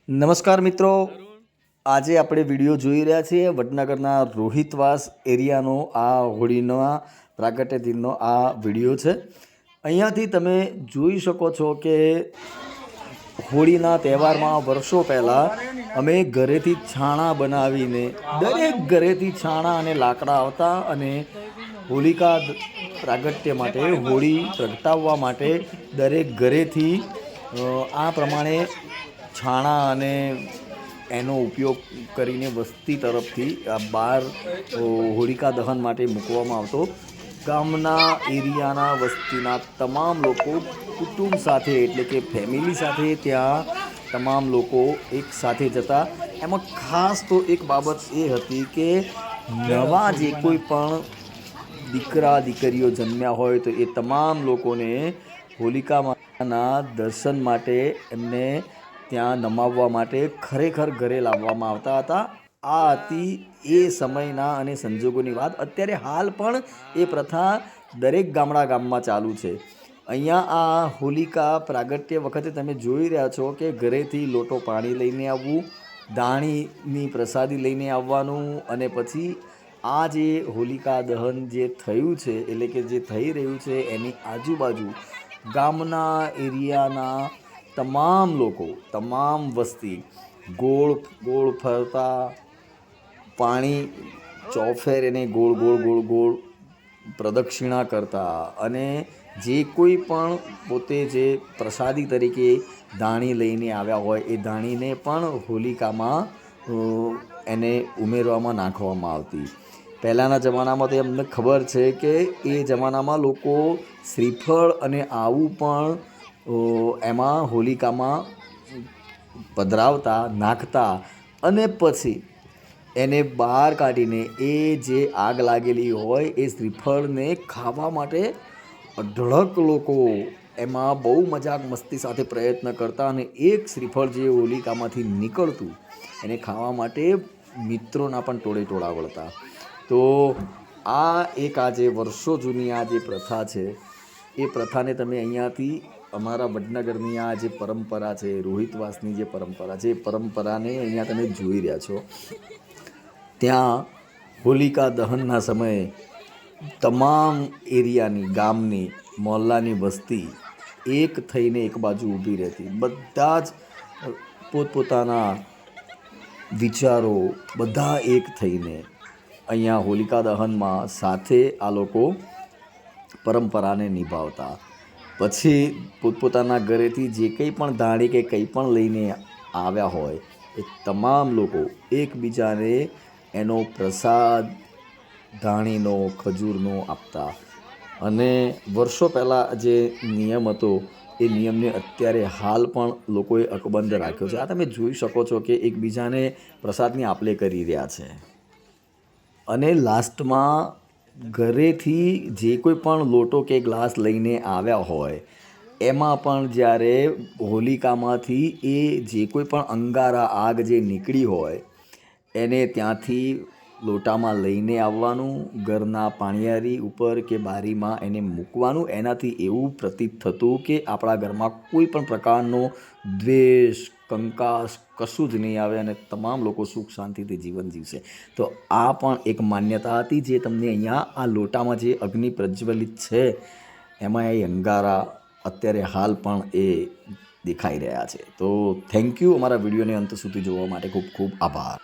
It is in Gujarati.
નમસ્કાર મિત્રો, આજે આપણે વિડીયો જોઈ રહ્યા છીએ વડનગરના રોહિતવાસ એરિયાનો આ હોળીના પ્રાગટ્ય દિનનો આ વિડીયો છે। અહીંયાથી તમે જોઈ શકો છો કે હોળીના તહેવારમાં વર્ષો પહેલાં અમે ઘરેથી છાણા બનાવીને દરેક ઘરેથી છાણા અને લાકડા આવતા અને હોલિકા પ્રાગટ્ય માટે હોળી પ્રગટાવવા માટે દરેક ઘરેથી આ પ્રમાણે છાણા અને એનો ઉપયોગ કરીને વસ્તી તરફથી આ બહાર હોલિકા દહન માટે મૂકવામાં આવતો। ગામના એરિયાના વસ્તીના તમામ લોકો કુટુંબ સાથે એટલે કે ફેમિલી સાથે ત્યાં તમામ લોકો એક સાથે જતા। એમાં ખાસ તો એક બાબત એ હતી કે નવા જે કોઈ પણ દીકરા દીકરીઓ જન્મ્યા હોય તો એ તમામ લોકોને હોલિકા માતાના દર્શન માટે એમને ત્યાં નમાવવા માટે ખરેખર ઘરે લાવવામાં આવતા હતા। આ હતી એ સમયના અને સંજોગોની વાત। અત્યારે હાલ પણ એ પ્રથા દરેક ગામમાં ચાલુ છે। અહીંયા આ હોલિકા પ્રાગટ્ય વખતે તમે જોઈ રહ્યા છો કે ઘરેથી લોટો પાણી લઈને આવવું, દાણીની પ્રસાદી લઈને આવવાનું અને પછી આ જે હોલિકા દહન જે થયું છે એટલે કે જે થઈ રહ્યું છે એની આજુબાજુ ગામના એરિયાના તમામ લોકો તમામ વસ્તી ગોળ ગોળ ફરતા પાણી ચોફેર એને ગોળ ગોળ ગોળ ગોળ પ્રદક્ષિણા કરતા અને જે કોઈ પણ પોતે જે પ્રસાદી તરીકે દાણી લઈને આવ્યા હોય એ દાણીને પણ હોલિકામાં એને ઉમેરવામાં નાખવામાં આવતી। પહેલાંના જમાનામાં તો અમને ખબર છે કે એ જમાનામાં લોકો શ્રીફળ અને આવું પણ એમાં હોલિકામાં પધરાવતા નાખતા અને પછી એને બહાર કાઢીને એ જે આગ લાગેલી હોય એ શ્રીફળને ખાવા માટે અઢળક લોકો એમાં બહુ મજાક મસ્તી સાથે પ્રયત્ન કરતા અને એક શ્રીફળ જે હોલિકામાંથી નીકળતું એને ખાવા માટે મિત્રોના પણ ટોળે ટોળા વળતા। તો આ એક આજે વર્ષો જૂની આ જે પ્રથા છે એ પ્રથાને તમે અહીંયાથી અમારા વડનગરની આ જે પરંપરા છે રોહિતવાસની જે પરંપરા છે એ પરંપરાને અહીંયા તમે જોઈ રહ્યા છો। ત્યાં હોલિકા દહનના સમયે તમામ એરિયાની ગામની મહોલ્લાની વસ્તી એક થઈને એક બાજુ ઊભી રહેતી। બધા જ પોતપોતાના વિચારો બધા એક થઈને અહીંયા હોલિકા દહનમાં સાથે આ લોકો પરંપરાને નિભાવતા। પછી પોતપોતાના ઘરેથી જે કંઈ પણ દાણી કે કંઈ પણ લઈને આવ્યા હોય એ તમામ લોકો એકબીજાને એનો પ્રસાદ દાણીનો ખજૂરનો આપતા અને વર્ષો પહેલાં જે નિયમ હતો એ નિયમને અત્યારે હાલ પણ લોકોએ અકબંધ રાખ્યો છે। આ તમે જોઈ શકો છો કે એકબીજાને પ્રસાદની આપલે કરી રહ્યા છે અને લાસ્ટમાં ઘરેથી જે કોઈ પણ લોટો કે ગ્લાસ લઈને આવ્યા હોય એમાં પણ જ્યારે હોલિકામાંથી એ જે કોઈ પણ અંગારા આગ જે નીકળી હોય એને ત્યાંથી લોટામાં લઈને આવવાનું, ઘરના પાણીયારી ઉપર કે બારીમાં એને મૂકવાનું। એનાથી એવું પ્રતીત થતું કે આપણા ઘરમાં કોઈ પણ પ્રકારનો દ્વેષ કંકાસ કશું જ નહીં આવે અને તમામ લોકો સુખ શાંતિથી જીવન જીવશે। તો આ પણ એક માન્યતા હતી જે તમને અહીંયા આ લોટામાં જે અગ્નિ પ્રજ્વલિત છે એમાં એ અંગારા અત્યારે હાલ પણ એ દેખાઈ રહ્યા છે। તો થેન્ક યુ અમારા વિડીયોને અંત સુધી જોવા માટે ખૂબ ખૂબ આભાર।